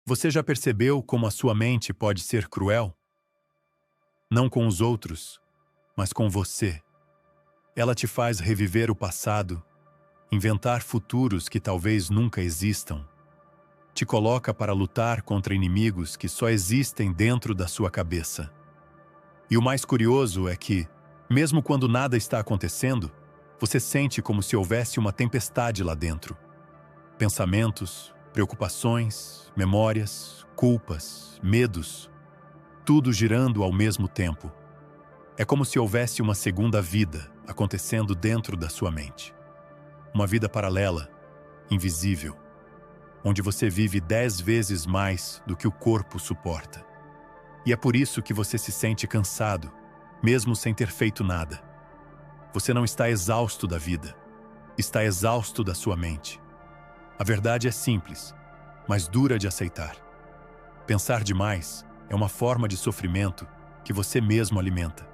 Você já percebeu como a sua mente pode ser cruel? Não com os outros, mas com você. Ela te faz reviver o passado, inventar futuros que talvez nunca existam. Te coloca para lutar contra inimigos que só existem dentro da sua cabeça. E o mais curioso é que, mesmo quando nada está acontecendo, você sente como se houvesse uma tempestade lá dentro. Pensamentos, preocupações, memórias, culpas, medos, tudo girando ao mesmo tempo. É como se houvesse uma segunda vida acontecendo dentro da sua mente. Uma vida paralela, invisível, onde você vive 10 vezes mais do que o corpo suporta. E é por isso que você se sente cansado, mesmo sem ter feito nada. Você não está exausto da vida, está exausto da sua mente. A verdade é simples, mas dura de aceitar. Pensar demais é uma forma de sofrimento que você mesmo alimenta.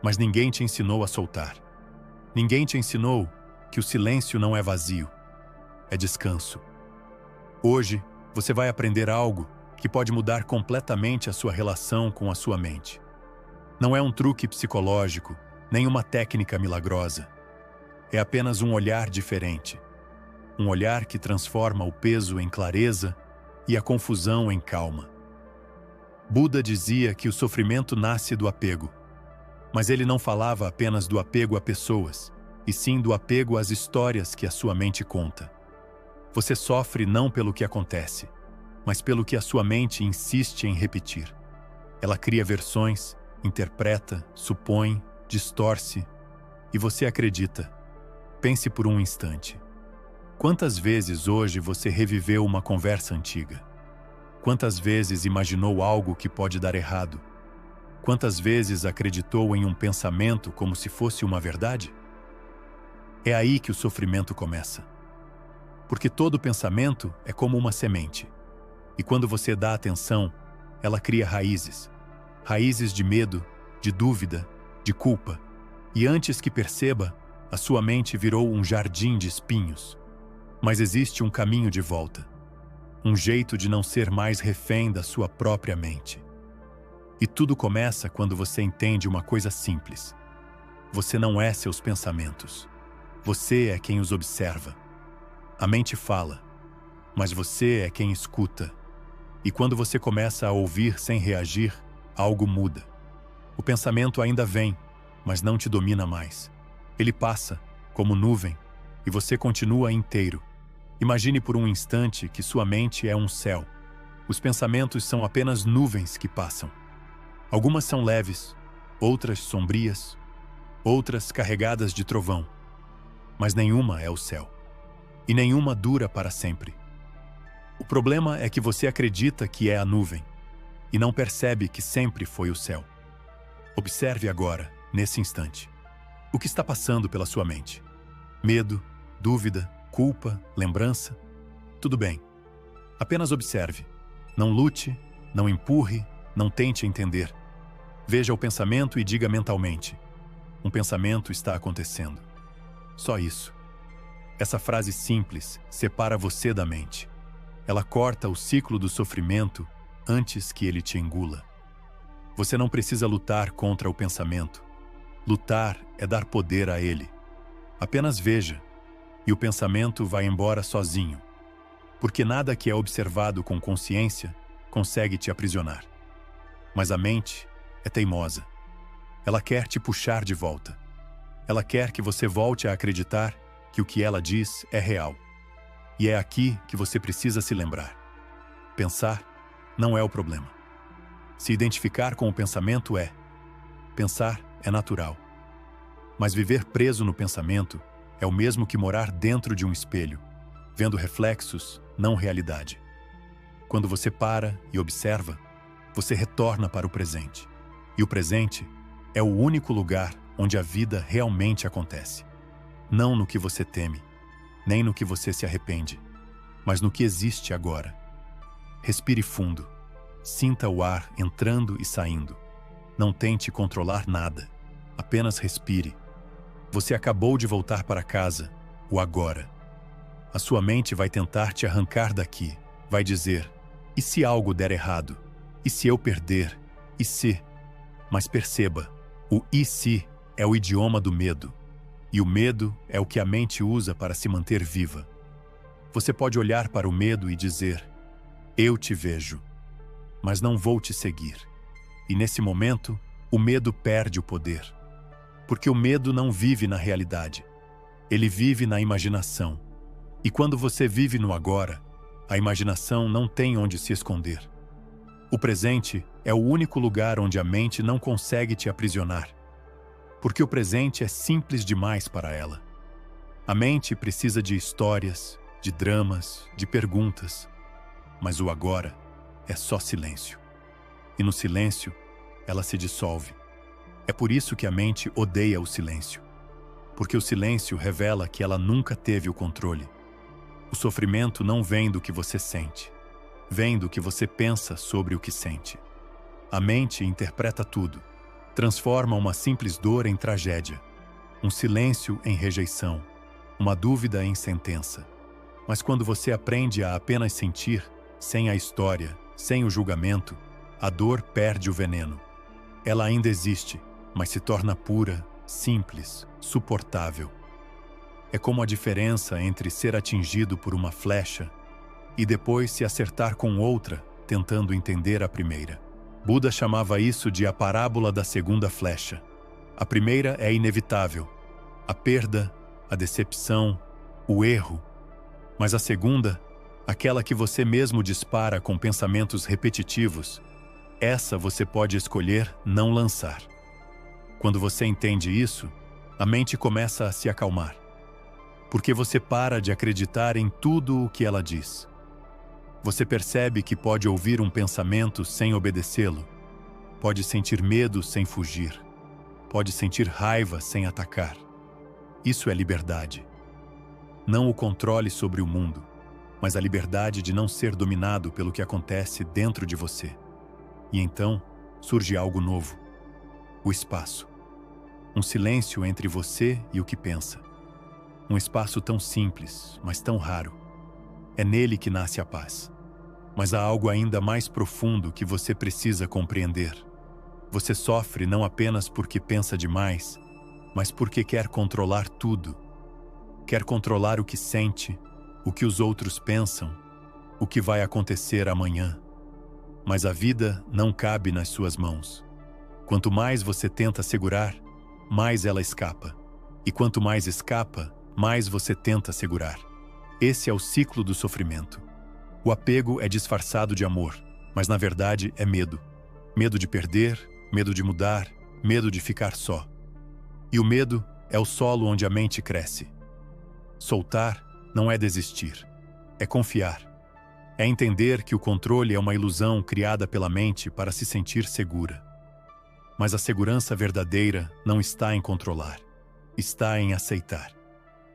Mas ninguém te ensinou a soltar. Ninguém te ensinou que o silêncio não é vazio, é descanso. Hoje, você vai aprender algo que pode mudar completamente a sua relação com a sua mente. Não é um truque psicológico, nem uma técnica milagrosa. É apenas um olhar diferente. Um olhar que transforma o peso em clareza e a confusão em calma. Buda dizia que o sofrimento nasce do apego. Mas ele não falava apenas do apego a pessoas, e sim do apego às histórias que a sua mente conta. Você sofre não pelo que acontece, mas pelo que a sua mente insiste em repetir. Ela cria versões, interpreta, supõe, distorce, e você acredita. Pense por um instante. Quantas vezes hoje você reviveu uma conversa antiga? Quantas vezes imaginou algo que pode dar errado? Quantas vezes acreditou em um pensamento como se fosse uma verdade? É aí que o sofrimento começa. Porque todo pensamento é como uma semente. E quando você dá atenção, ela cria raízes. Raízes de medo, de dúvida, de culpa. E antes que perceba, a sua mente virou um jardim de espinhos. Mas existe um caminho de volta. Um jeito de não ser mais refém da sua própria mente. E tudo começa quando você entende uma coisa simples. Você não é seus pensamentos. Você é quem os observa. A mente fala, mas você é quem escuta. E quando você começa a ouvir sem reagir, algo muda. O pensamento ainda vem, mas não te domina mais. Ele passa, como nuvem, e você continua inteiro. Imagine por um instante que sua mente é um céu. Os pensamentos são apenas nuvens que passam. Algumas são leves, outras sombrias, outras carregadas de trovão. Mas nenhuma é o céu. E nenhuma dura para sempre. O problema é que você acredita que é a nuvem e não percebe que sempre foi o céu. Observe agora, nesse instante, o que está passando pela sua mente. Medo, dúvida, culpa, lembrança. Tudo bem. Apenas observe. Não lute, não empurre, não tente entender. Veja o pensamento e diga mentalmente: um pensamento está acontecendo. Só isso. Essa frase simples separa você da mente. Ela corta o ciclo do sofrimento antes que ele te engula. Você não precisa lutar contra o pensamento. Lutar é dar poder a ele. Apenas veja, e o pensamento vai embora sozinho. Porque nada que é observado com consciência consegue te aprisionar. Mas a mente é teimosa. Ela quer te puxar de volta. Ela quer que você volte a acreditar que o que ela diz é real. E é aqui que você precisa se lembrar. Pensar não é o problema. Se identificar com o pensamento é. Pensar é natural. Mas viver preso no pensamento é o mesmo que morar dentro de um espelho, vendo reflexos, não realidade. Quando você para e observa, você retorna para o presente. E o presente é o único lugar onde a vida realmente acontece. Não no que você teme, nem no que você se arrepende, mas no que existe agora. Respire fundo. Sinta o ar entrando e saindo. Não tente controlar nada. Apenas respire. Você acabou de voltar para casa, o agora. A sua mente vai tentar te arrancar daqui. Vai dizer: E se algo der errado? E se eu perder? E se? Mas perceba, o "e se" é o idioma do medo. E o medo é o que a mente usa para se manter viva. Você pode olhar para o medo e dizer: eu te vejo, mas não vou te seguir. E nesse momento, o medo perde o poder. Porque o medo não vive na realidade. Ele vive na imaginação. E quando você vive no agora, a imaginação não tem onde se esconder. O presente é o único lugar onde a mente não consegue te aprisionar. Porque o presente é simples demais para ela. A mente precisa de histórias, de dramas, de perguntas. Mas o agora é só silêncio. E no silêncio, ela se dissolve. É por isso que a mente odeia o silêncio. Porque o silêncio revela que ela nunca teve o controle. O sofrimento não vem do que você sente. Vem do que você pensa sobre o que sente. A mente interpreta tudo. Transforma uma simples dor em tragédia. Um silêncio em rejeição. Uma dúvida em sentença. Mas quando você aprende a apenas sentir, sem a história, sem o julgamento, a dor perde o veneno. Ela ainda existe, mas se torna pura, simples, suportável. É como a diferença entre ser atingido por uma flecha e depois se acertar com outra, tentando entender a primeira. Buda chamava isso de a parábola da segunda flecha. A primeira é inevitável, a perda, a decepção, o erro. Mas a segunda, aquela que você mesmo dispara com pensamentos repetitivos, essa você pode escolher não lançar. Quando você entende isso, a mente começa a se acalmar. Porque você para de acreditar em tudo o que ela diz. Você percebe que pode ouvir um pensamento sem obedecê-lo. Pode sentir medo sem fugir. Pode sentir raiva sem atacar. Isso é liberdade. Não o controle sobre o mundo, mas a liberdade de não ser dominado pelo que acontece dentro de você. E então, surge algo novo. O espaço. Um silêncio entre você e o que pensa. Um espaço tão simples, mas tão raro. É nele que nasce a paz. Mas há algo ainda mais profundo que você precisa compreender. Você sofre não apenas porque pensa demais, mas porque quer controlar tudo. Quer controlar o que sente, o que os outros pensam, o que vai acontecer amanhã. Mas a vida não cabe nas suas mãos. Quanto mais você tenta segurar, mais ela escapa. E quanto mais escapa, mais você tenta segurar. Esse é o ciclo do sofrimento. O apego é disfarçado de amor, mas na verdade é medo. Medo de perder, medo de mudar, medo de ficar só. E o medo é o solo onde a mente cresce. Soltar não é desistir, é confiar. É entender que o controle é uma ilusão criada pela mente para se sentir segura. Mas a segurança verdadeira não está em controlar, está em aceitar.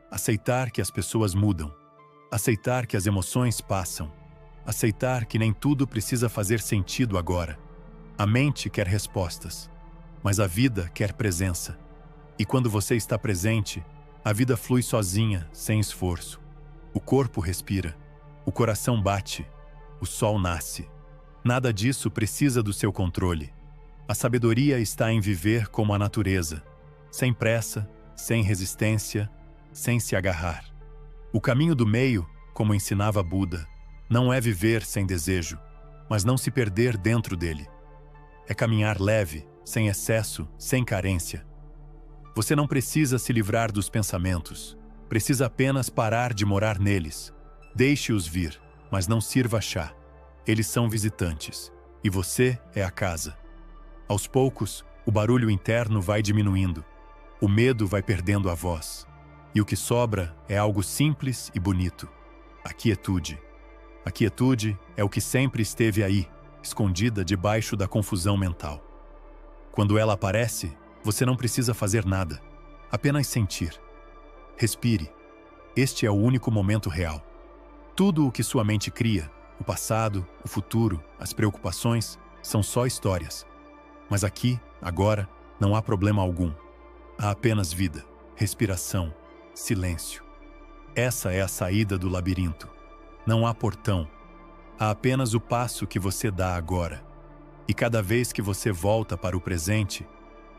Aceitar que as pessoas mudam, aceitar que as emoções passam, aceitar que nem tudo precisa fazer sentido agora. A mente quer respostas, mas a vida quer presença. E quando você está presente, a vida flui sozinha, sem esforço. O corpo respira, o coração bate, o sol nasce. Nada disso precisa do seu controle. A sabedoria está em viver como a natureza, sem pressa, sem resistência, sem se agarrar. O caminho do meio, como ensinava Buda, não é viver sem desejo, mas não se perder dentro dele. É caminhar leve, sem excesso, sem carência. Você não precisa se livrar dos pensamentos, precisa apenas parar de morar neles. Deixe-os vir, mas não sirva chá. Eles são visitantes, e você é a casa. Aos poucos, o barulho interno vai diminuindo. O medo vai perdendo a voz. E o que sobra é algo simples e bonito. A quietude. A quietude é o que sempre esteve aí, escondida debaixo da confusão mental. Quando ela aparece, você não precisa fazer nada, apenas sentir. Respire. Este é o único momento real. Tudo o que sua mente cria, o passado, o futuro, as preocupações, são só histórias. Mas aqui, agora, não há problema algum. Há apenas vida, respiração, silêncio. Essa é a saída do labirinto. Não há portão. Há apenas o passo que você dá agora. E cada vez que você volta para o presente,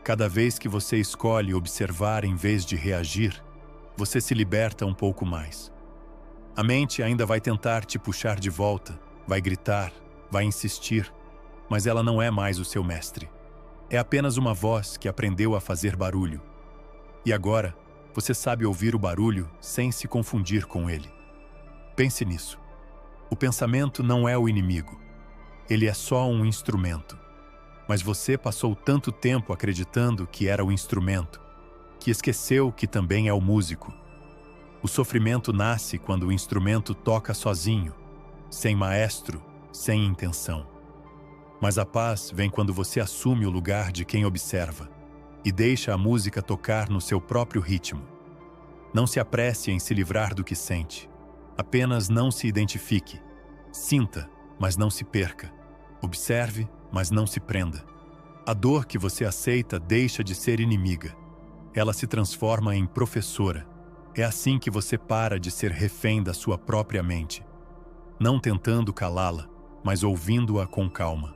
cada vez que você escolhe observar em vez de reagir, você se liberta um pouco mais. A mente ainda vai tentar te puxar de volta, vai gritar, vai insistir, mas ela não é mais o seu mestre. É apenas uma voz que aprendeu a fazer barulho. E agora, você sabe ouvir o barulho sem se confundir com ele. Pense nisso. O pensamento não é o inimigo. Ele é só um instrumento. Mas você passou tanto tempo acreditando que era o instrumento, que esqueceu que também é o músico. O sofrimento nasce quando o instrumento toca sozinho, sem maestro, sem intenção. Mas a paz vem quando você assume o lugar de quem observa e deixa a música tocar no seu próprio ritmo. Não se apresse em se livrar do que sente. Apenas não se identifique. Sinta, mas não se perca. Observe, mas não se prenda. A dor que você aceita deixa de ser inimiga. Ela se transforma em professora. É assim que você para de ser refém da sua própria mente. Não tentando calá-la, mas ouvindo-a com calma.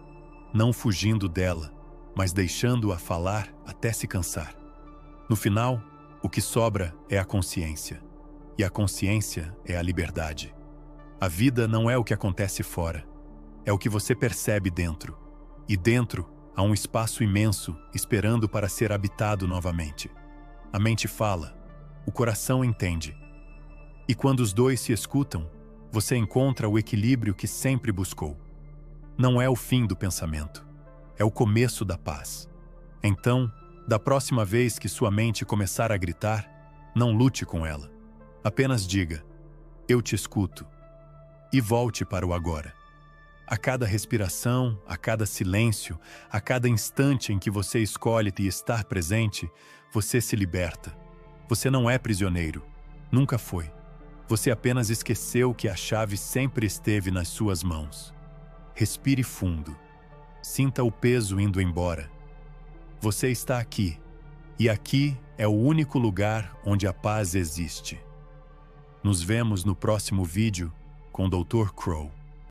Não fugindo dela, mas deixando-a falar até se cansar. No final, o que sobra é a consciência. E a consciência é a liberdade. A vida não é o que acontece fora. É o que você percebe dentro. E dentro há um espaço imenso esperando para ser habitado novamente. A mente fala, o coração entende. E quando os dois se escutam, você encontra o equilíbrio que sempre buscou. Não é o fim do pensamento. É o começo da paz. Então, da próxima vez que sua mente começar a gritar, não lute com ela. Apenas diga, eu te escuto. E volte para o agora. A cada respiração, a cada silêncio, a cada instante em que você escolhe estar presente, você se liberta. Você não é prisioneiro. Nunca foi. Você apenas esqueceu que a chave sempre esteve nas suas mãos. Respire fundo. Sinta o peso indo embora. Você está aqui. E aqui é o único lugar onde a paz existe. Nos vemos no próximo vídeo com Dr. Crow.